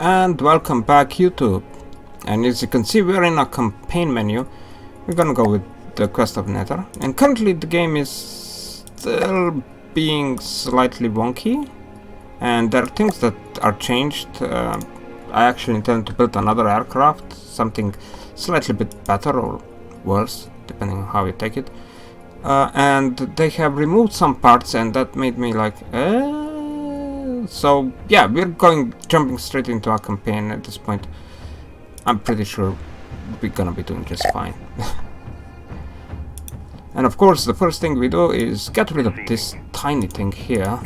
And welcome back, YouTube. And as you can see, we're in a campaign menu. We're gonna go with the Quest of Nether, and currently the game is still being slightly wonky, and there are things that are changed. I actually intend to build another aircraft, something slightly bit better or worse, depending on how you take it. And they have removed some parts, and that made me like, so yeah, we're jumping straight into our campaign at this point. I'm pretty sure we're gonna be doing just fine. And of course, the first thing we do is get rid of this tiny thing here,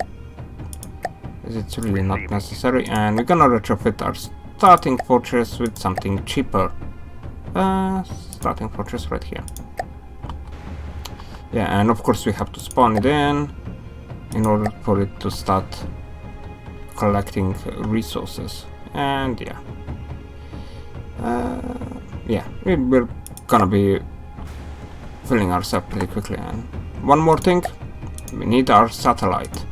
as it's really not necessary, and we're gonna retrofit our starting fortress with something cheaper. Starting fortress right here. Yeah, and of course we have to spawn it in order for it to start collecting resources. And yeah. Yeah, we're gonna be filling ourselves pretty quickly. And one more thing, we need our satellite.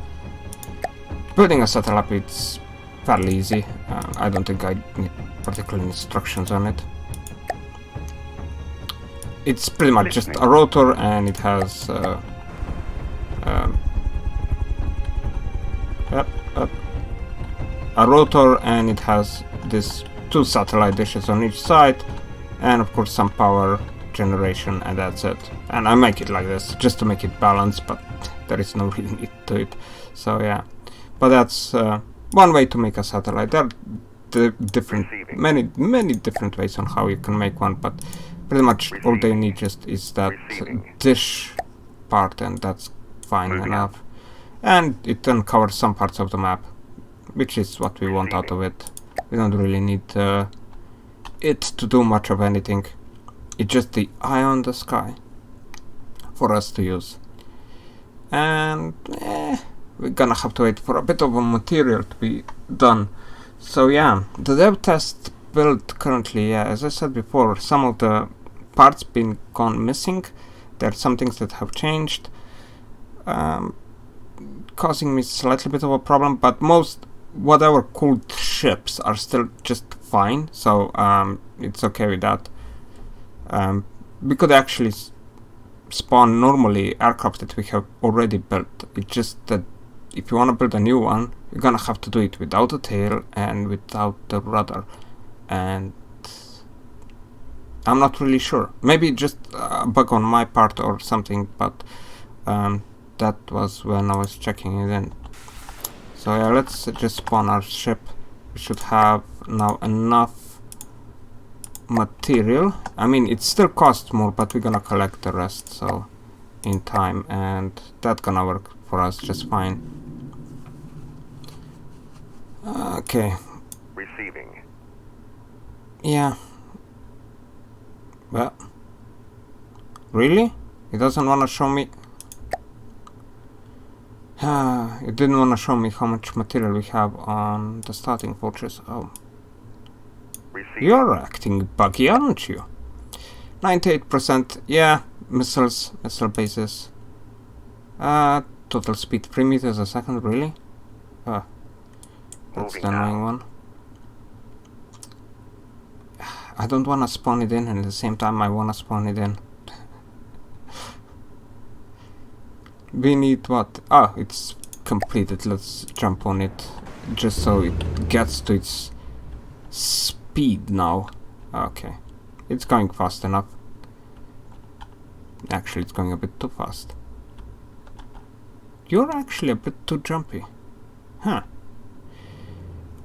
Building a satellite is fairly easy. I don't think I need particular instructions on it. It's pretty much just a rotor, and it has a rotor, and it has this 2 satellite dishes on each side, and of course some power generation, and that's it. And I make it like this just to make it balanced, but there is no real need to it. So yeah, but that's one way to make a satellite. There are many different ways on how you can make one, but pretty much all they need just is that dish part, and that's fine enough. And it then covers some parts of the map, which is what we want out of it. We don't really need it to do much of anything. It's just the eye on the sky for us to use. And we're gonna have to wait for a bit of a material to be done. So yeah, the dev test build currently, yeah, as I said before, some of the parts been gone missing. There are some things that have changed, causing me slightly bit of a problem, but most whatever cooled ships are still just fine, so it's okay with that. We could actually spawn normally aircraft that we have already built. It's just that if you want to build a new one, you're gonna have to do it without the tail and without the rudder, and I'm not really sure. Maybe just a bug on my part or something, but that was when I was checking it in. So yeah, let's just spawn our ship. We should have now enough material. I mean, it still costs more, but we're gonna collect the rest, so in time, and that's gonna work for us just fine. Okay. Receiving. Yeah. Well, really? It doesn't want to show me. It didn't want to show me how much material we have on the starting fortress. Oh. You're acting buggy, aren't you? 98%. Yeah, missiles, missile bases. Total speed 3 meters a second, really? That's the annoying one. I don't want to spawn it in, and at the same time I want to spawn it in. We need what? Ah, it's completed. Let's jump on it, just so it gets to its speed now. Okay, it's going fast enough. Actually, it's going a bit too fast. You're actually a bit too jumpy. Huh.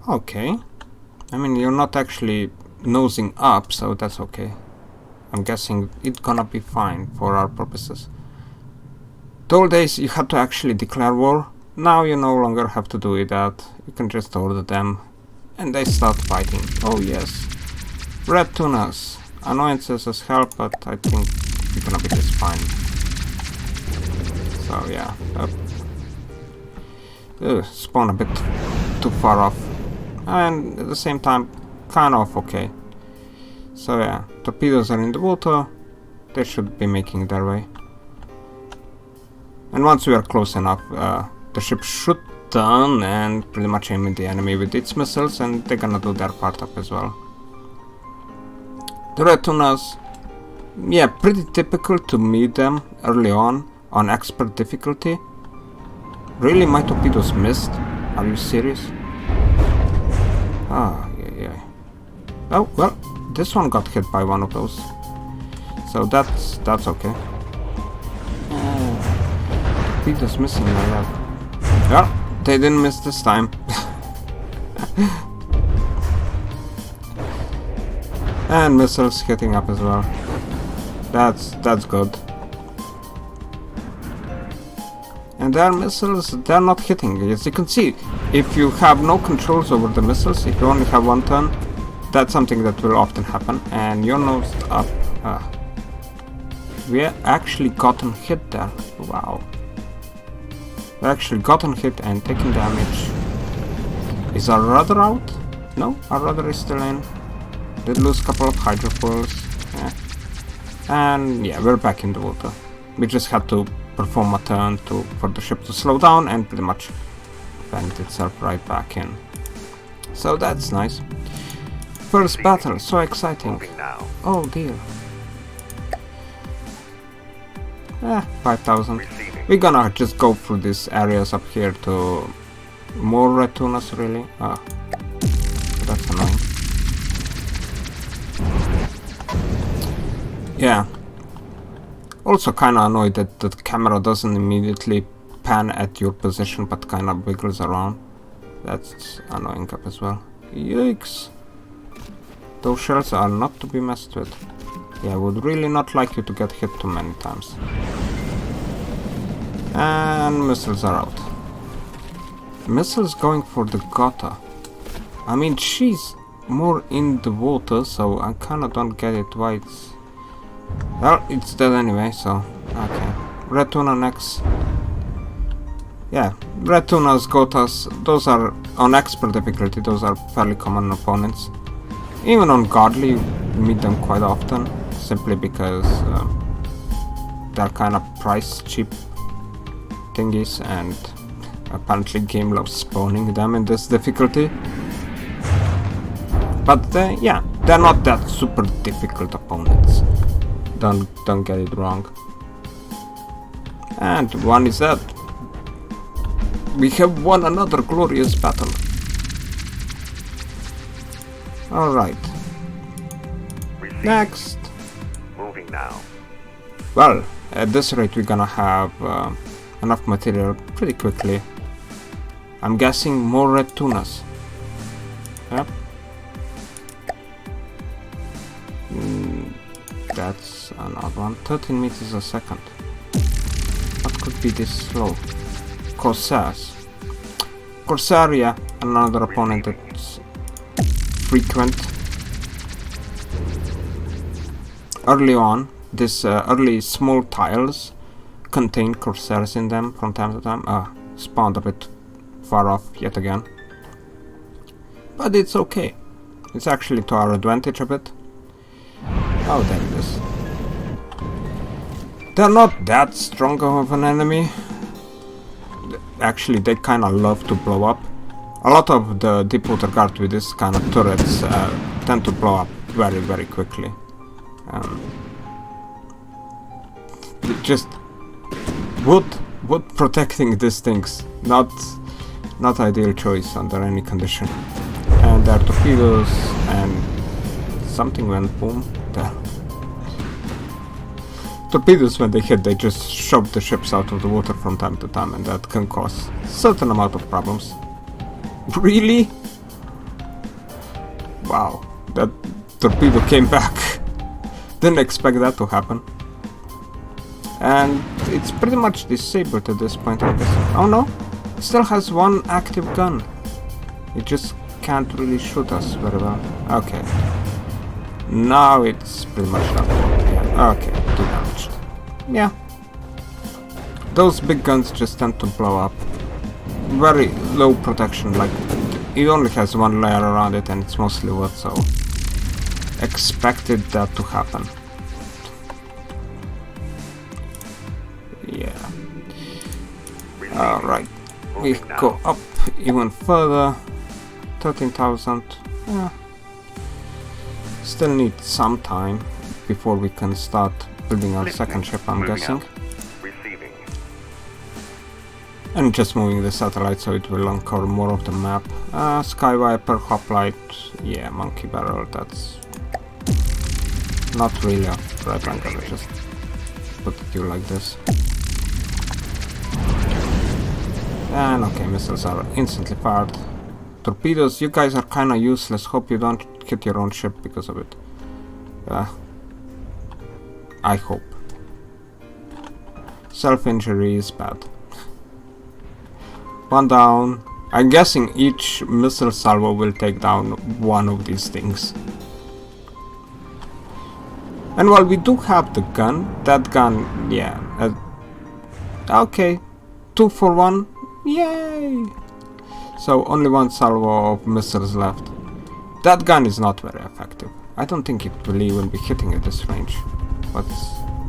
Okay. I mean, you're not actually nosing up, so that's okay. I'm guessing it's gonna be fine for our purposes. The old days you had to actually declare war. Now you no longer have to do that. You can just order them and they start fighting. Oh yes. Red tunas. Annoyances as hell, but I think you're gonna be just fine. So yeah. Spawn a bit too far off. And at the same time, kind of okay. So yeah, torpedoes are in the water. They should be making their way. And once we are close enough, the ship should done and pretty much aiming the enemy with its missiles, and they're gonna do their part up as well. The red tunas, yeah, pretty typical to meet them early on expert difficulty. Really, my torpedoes missed? Are you serious? Ah, yeah. Oh, well, this one got hit by one of those. So that's okay. Torpedoes missing like that. Well, they didn't miss this time. And missiles hitting up as well. That's good. And their missiles, they're not hitting. As you can see, if you have no controls over the missiles, if you only have one turn, that's something that will often happen. And you're nosed up. We actually gotten hit there. Wow. We actually gotten hit and taking damage. Is our rudder out? No, our rudder is still in. Did lose a couple of hydrofoils. Yeah. And yeah, we're back in the water. We just had to perform a turn for the ship to slow down and pretty much bend itself right back in. So that's nice. First battle, so exciting. Oh dear. 5,000. We're gonna just go through these areas up here to more red tunas, really. That's annoying. Yeah. Also kinda annoyed that the camera doesn't immediately pan at your position but kinda wiggles around. That's annoying up as well. Yikes. Those shells are not to be messed with. Yeah, I would really not like you to get hit too many times. And missiles are out. Missiles going for the Gotha. I mean, she's more in the water, so I kinda don't get it why it's... Well, it's dead anyway, so... Okay. Red tuna next. Yeah, red tunas, Gothas, those are on expert difficulty, those are fairly common opponents. Even on godly, you meet them quite often, simply because they're kind of price cheap thingies, and apparently game loves spawning them in this difficulty. But yeah, they're not that super difficult opponents. Don't get it wrong. And one is dead. We have won another glorious battle. Alright. Next. Moving now. Well, at this rate we're gonna have enough material pretty quickly. I'm guessing more red tunas. Yep. That's another one. 13 meters a second. What could be this slow? Corsairs. Corsaria, another opponent that's frequent. Early on, this early small tiles contain Corsairs in them from time to time. Spawned a bit far off yet again. But it's okay. It's actually to our advantage a bit. Oh, there it is. They're not that strong of an enemy. Actually, they kind of love to blow up. A lot of the deep water guard with this kind of turrets tend to blow up very, very quickly. Just wood protecting these things, not ideal choice under any condition. And there are torpedoes, and something went boom there. Torpedoes, when they hit, they just shove the ships out of the water from time to time, and that can cause a certain amount of problems. Really? Wow, that torpedo came back. Didn't expect that to happen. And it's pretty much disabled at this point, I guess. Oh no, it still has one active gun. It just can't really shoot us very well. Okay. Now it's pretty much done. Yeah. Okay, too damaged. Yeah. Those big guns just tend to blow up. Very low protection, like it only has one layer around it and it's mostly wood, so expected that to happen. Yeah. Alright. we go up even further. 13,000. Yeah. Still need some time before we can start building our second ship, I'm guessing. And just moving the satellite so it will uncover more of the map. Sky Viper, Hoplite, yeah, Monkey Barrel, that's not really a threat angle, I just put you like this. And okay, missiles are instantly fired. Torpedoes, you guys are kinda useless, hope you don't hit your own ship because of it. I hope. Self-injury is bad. One down. I'm guessing each missile salvo will take down one of these things. And while we do have the gun, that gun, yeah. Okay. 2 for 1. Yay! So only one salvo of missiles left. That gun is not very effective. I don't think it will even be hitting at this range. But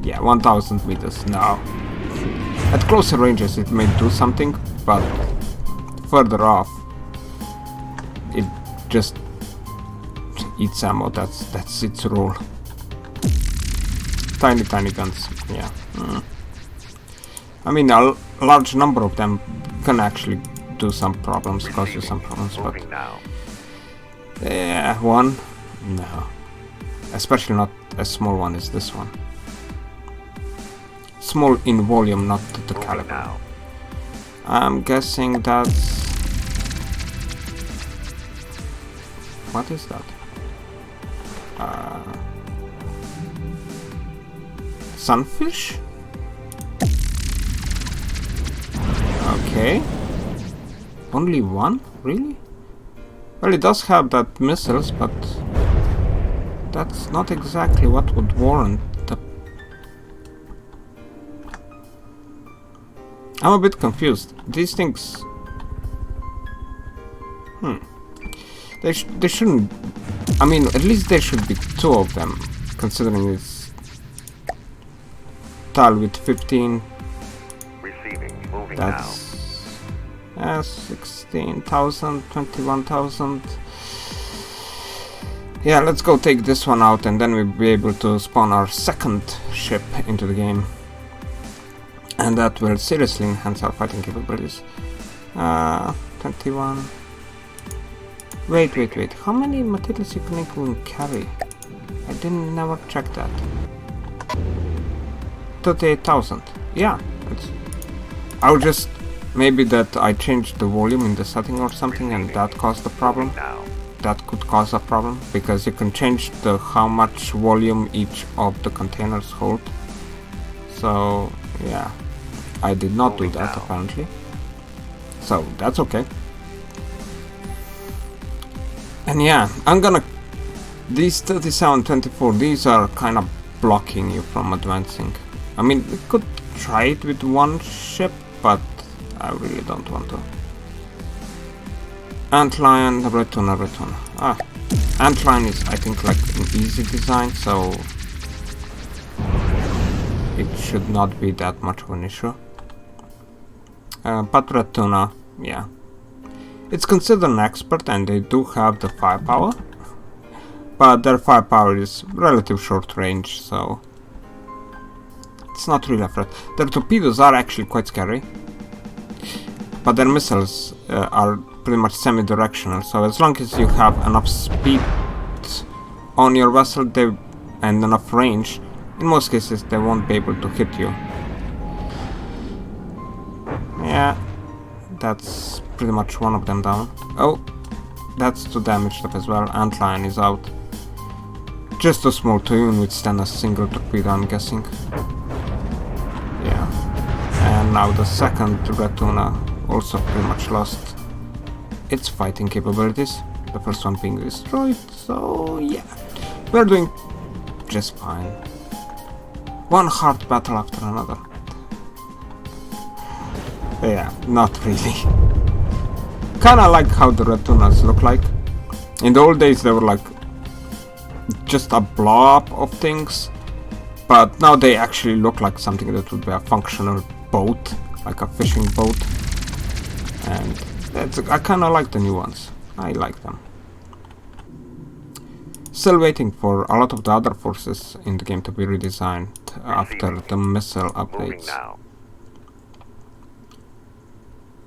yeah, 1000 meters now. At closer ranges it may do something, but further off it just eats ammo. That's its role. Tiny guns, yeah. I mean, a large number of them can actually do some problems, cause you some problems, but yeah, one, no. Especially not as small one as this one. Small in volume, not the caliber. I'm guessing that's... What is that? Sunfish? Okay. Only one? Really? Well, it does have that missiles, but that's not exactly what would warrant the... I'm a bit confused. These things... They shouldn't... I mean, at least there should be 2 of them, considering it's tile with 15. That's... 16,000, 21,000. Yeah, let's go take this one out and then we'll be able to spawn our second ship into the game. And that will seriously enhance our fighting capabilities. 21. Wait. How many materials you can even carry? I never check that. 38,000. Yeah, I would just... Maybe that I changed the volume in the setting or something and that caused the problem. That could cause a problem because you can change the how much volume each of the containers hold. So yeah, I did not do that apparently. So that's okay. And yeah, I'm gonna... These 37-24, these are kind of blocking you from advancing. I mean, we could try it with one ship, but I really don't want to. Antlion, red tuna. Antlion is, I think, like an easy design, so it should not be that much of an issue. But red tuna, yeah. It's considered an expert and they do have the firepower. But their firepower is relative short range, so it's not really a threat. Their torpedoes are actually quite scary. But their missiles are pretty much semi-directional, so as long as you have enough speed on your vessel and enough range, in most cases they won't be able to hit you. Yeah, that's pretty much one of them down. Oh, that's 2 damaged up as well. Antlion is out. Just too small to even withstand a single torpedo, I'm guessing. Yeah. And now the second red tuna also pretty much lost its fighting capabilities. The first one being destroyed, so yeah. We're doing just fine. One hard battle after another. Yeah, not really. Kinda like how the red tunas look like. In the old days they were like just a blob of things, but now they actually look like something that would be a functional boat, like a fishing boat. And I kind of like the new ones. I like them. Still waiting for a lot of the other forces in the game to be redesigned after the missile updates.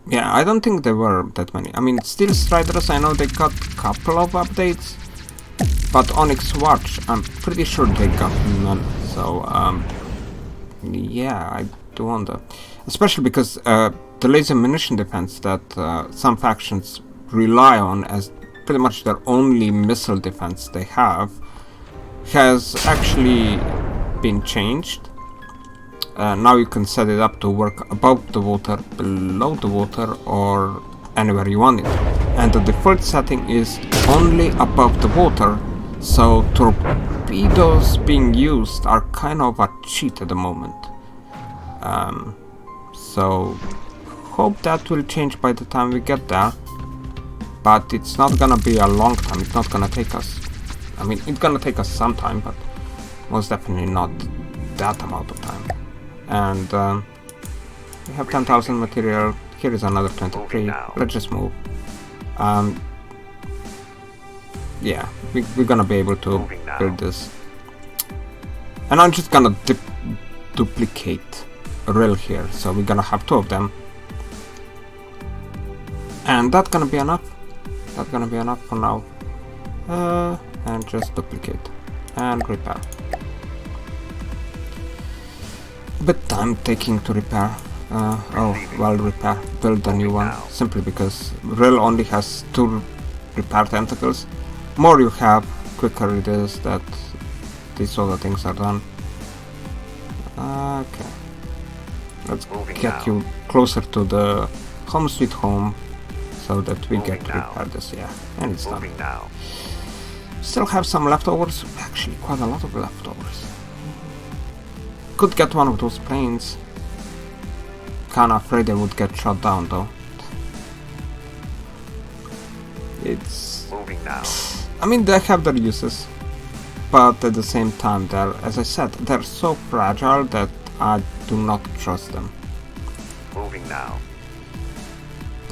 Yeah, I don't think there were that many. I mean, Steel Striders, I know they got a couple of updates, but Onyx Watch, I'm pretty sure they got none. So, yeah, I do wonder. Especially because the laser munition defense that some factions rely on as pretty much their only missile defense they have has actually been changed. Now you can set it up to work above the water, below the water, or anywhere you want it. And the default setting is only above the water, so torpedoes being used are kind of a cheat at the moment. So hope that will change by the time we get there, but it's not gonna be a long time. It's not gonna take us, I mean, it's gonna take us some time, but most definitely not that amount of time. And we have 10,000 material. Here is another 23. Let's just move. Yeah, we're gonna be able to build this. And I'm just gonna duplicate a rail here, so we're gonna have 2 of them. And that's gonna be enough. That's gonna be enough for now. And just duplicate and repair. Bit time taking to repair. Repair. Build a new one. Simply because rail only has 2 repair tentacles. More you have, quicker it is that these other things are done. Okay. Let's get you closer to the home sweet home so that we get to repair this. Yeah, and it's done. Still have some leftovers. Actually, quite a lot of leftovers. Could get one of those planes. Kinda afraid they would get shot down though. It's... I mean, they have their uses, but at the same time, as I said, they're so fragile that I do not trust them. Moving now.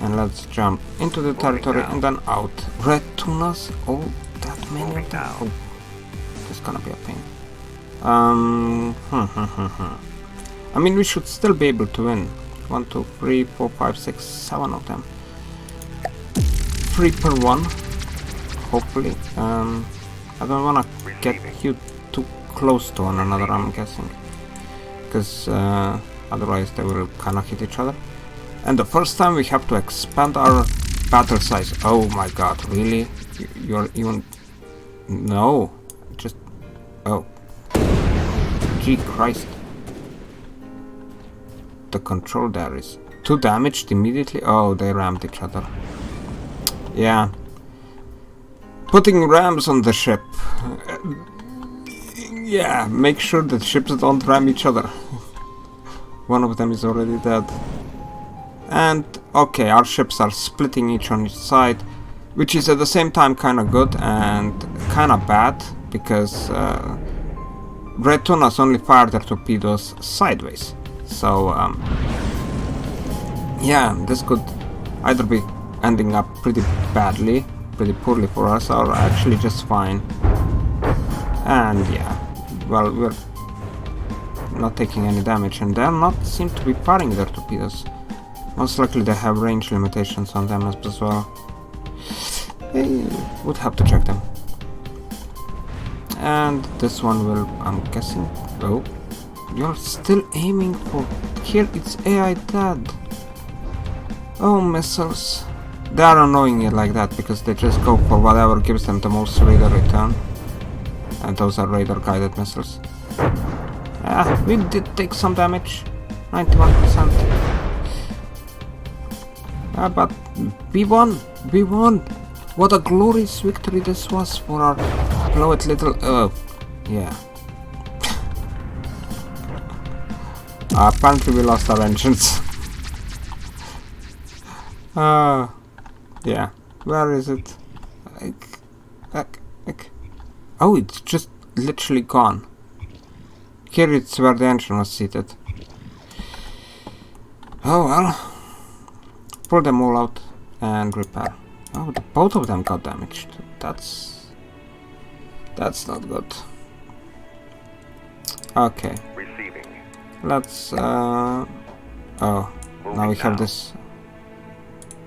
And let's jump into the territory and then out. Red tunas? Oh, that many of them? Oh, this is gonna be a pain. I mean, we should still be able to win. 1, 2, 3, 4, 5, 6, 7 of them. 3 per one, hopefully. I don't wanna get you too close to one another, I'm guessing. Because otherwise they will kinda hit each other. And the first time we have to expand our battle size. Oh my god, really? You're even... No. Just... Oh. Gee Christ. The control there is 2 damaged immediately. Oh, they rammed each other. Yeah. Putting rams on the ship. Yeah, make sure that ships don't ram each other. One of them is already dead. And, okay, our ships are splitting each on each side, which is at the same time kinda good and kinda bad, because Red Tunas only fire their torpedoes sideways. So, yeah, this could either be ending up pretty badly, pretty poorly for us, or actually just fine. And yeah, well, we're not taking any damage, and they're not seem to be firing their torpedoes. Most likely they have range limitations on them as well. Would have to check them. And this one will, I'm guessing... Oh, you're still aiming for... Here it's AI dead. Oh, missiles. They are annoying it like that because they just go for whatever gives them the most radar return. And those are radar guided missiles. We did take some damage. 91%. But we won! We won! What a glorious victory this was for our beloved little... yeah. Apparently we lost our engines. Yeah. Where is it? Oh, it's just literally gone. Here it's where the engine was seated. Oh well. pull them all out and repair. Oh, both of them got damaged. That's not good. Okay. Receiving. Let's oh, Moving now we have now. this.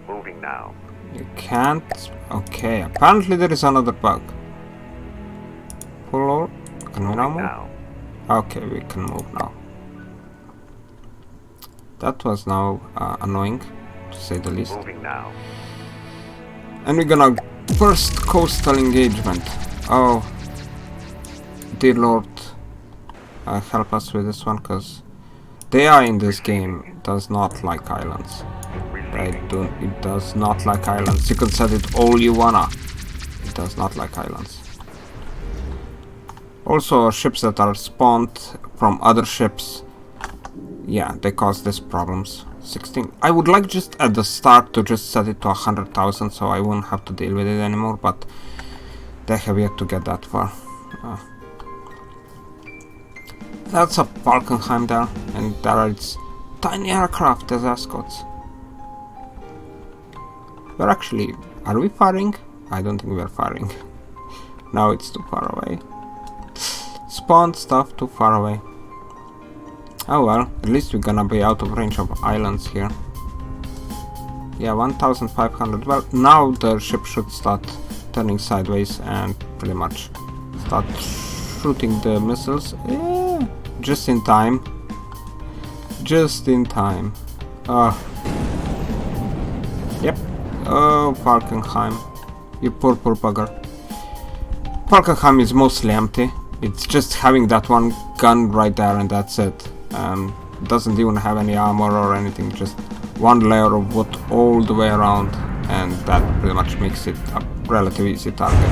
Moving now. You can't. Okay, apparently there is another bug. Pull all. Can we now Moving move? now. Okay, we can move now. That was now annoying, to say the least. Moving now. And we're gonna first coastal engagement. Oh, dear Lord, help us with this one, cause the AI in this game does not like islands. It does not like islands. You can set it all you wanna. It does not like islands. Also, ships that are spawned from other ships, yeah, they cause these problems. 16. I would like just at the start to just set it to 100,000 so I won't have to deal with it anymore, but they have yet to get that far. That's a Falkenheim there, and there are its tiny aircraft as escorts. We're actually... Are we firing? I don't think we're firing. Now it's too far away. Spawn stuff too far away. Oh well, at least we're gonna be out of range of islands here. Yeah, 1,500. Well, now the ship should start turning sideways and pretty much start shooting the missiles. Yeah, just in time. Just in time. Yep. Oh, Falkenheim. You poor bugger. Falkenheim is mostly empty. It's just having that one gun right there and that's it. Doesn't even have any armor or anything, just one layer of wood all the way around, and that pretty much makes it a relatively easy target.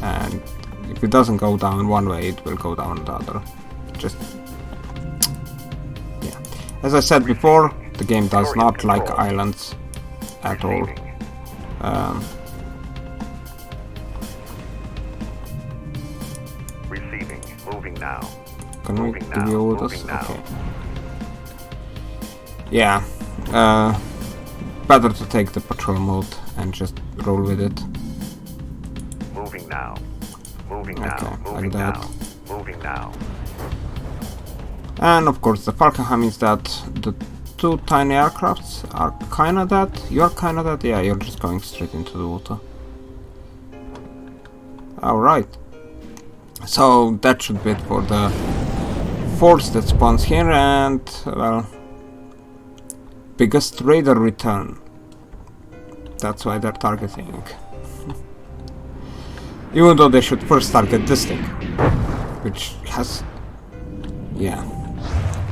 And if it doesn't go down one way, it will go down the other. Just... yeah. As I said before, the game does not like islands at all. Receiving. Moving now. Can we Moving give now, you orders? moving now. Okay. Yeah. Better to take the patrol mode and just roll with it. Moving now. Moving Okay, now. like Moving that. now. Moving now. And of course the Falkenheim is that the two tiny aircrafts are kinda that. You're kinda that. Yeah, you're just going straight into the water. Alright. So that should be it for the force that spawns here, and well, biggest raider return. That's why they're targeting. Even though they should first target this thing, which has, yeah,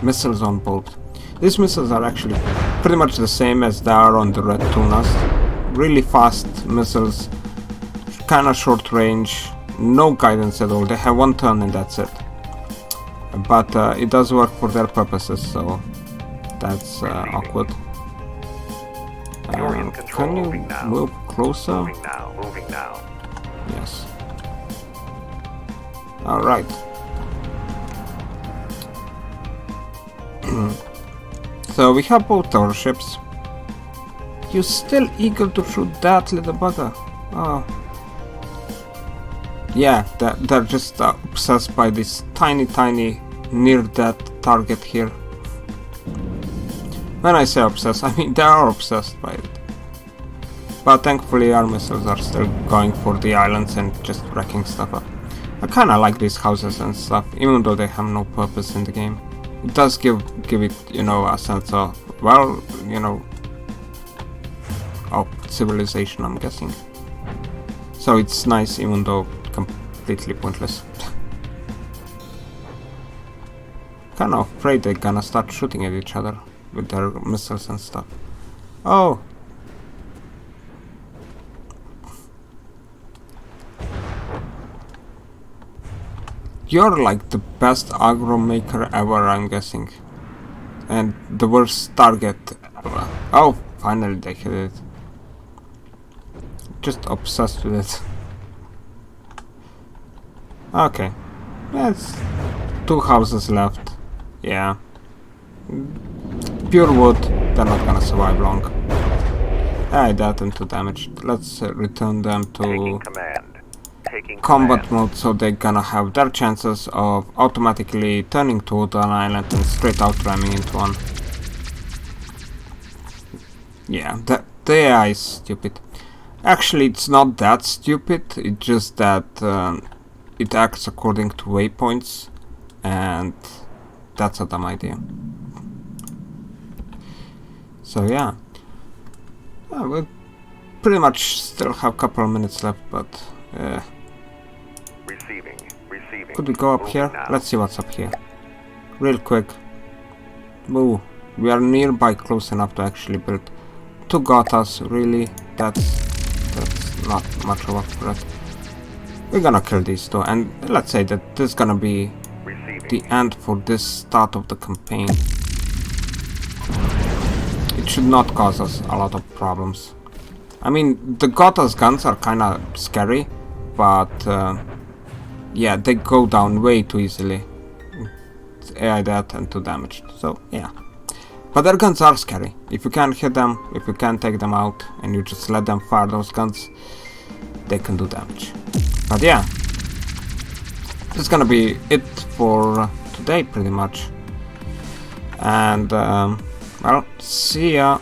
missiles on board. These missiles are actually pretty much the same as they are on the Red Tunas. Really fast missiles, kinda short range, no guidance at all. They have one turn and that's it. But it does work for their purposes, so that's awkward. You're in control. Can you Moving now. move closer? Moving now. Moving now. Yes. Alright. So we have both our ships. You're still eager to shoot that little bugger. Oh. Yeah, they're just obsessed by this tiny near-death target here. When I say obsessed, I mean they are obsessed by it. But thankfully our missiles are still going for the islands and just wrecking stuff up. I kinda like these houses and stuff, even though they have no purpose in the game. It does give it, you know, a sense of, well, you know, of civilization, I'm guessing. So it's nice, even though completely pointless. Kinda afraid they're gonna start shooting at each other with their missiles and stuff. Oh! You're like the best aggro maker ever, I'm guessing. And the worst target ever. Oh, finally they hit it. Just obsessed with it. Okay. That's 2 houses left. Yeah. Pure wood, they're not gonna survive long. AI that and 2 damage. Let's return them Taking to command. Taking combat command. mode, so they're gonna have their chances of automatically turning to an island and straight out ramming into one. Yeah, the AI is stupid. Actually, it's not that stupid, it's just that it acts according to waypoints, and that's a dumb idea. So yeah. We pretty much still have a couple of minutes left, but Receiving. Receiving. could we go up Moving here? now. Let's see what's up here. Real quick. Ooh, we are nearby close enough to actually build 2 Gothas, really? That's not much of a threat. We're gonna kill these 2, and let's say that this is gonna be Receiving. the end for this start of the campaign. It should not cause us a lot of problems. I mean, the Gotha's guns are kinda scary, but yeah, they go down way too easily. It's AI that and 2 damage, so yeah. But their guns are scary. If you can't hit them, if you can't take them out, and you just let them fire those guns, they can do damage. But yeah, that's gonna be it for today, pretty much. And well, see ya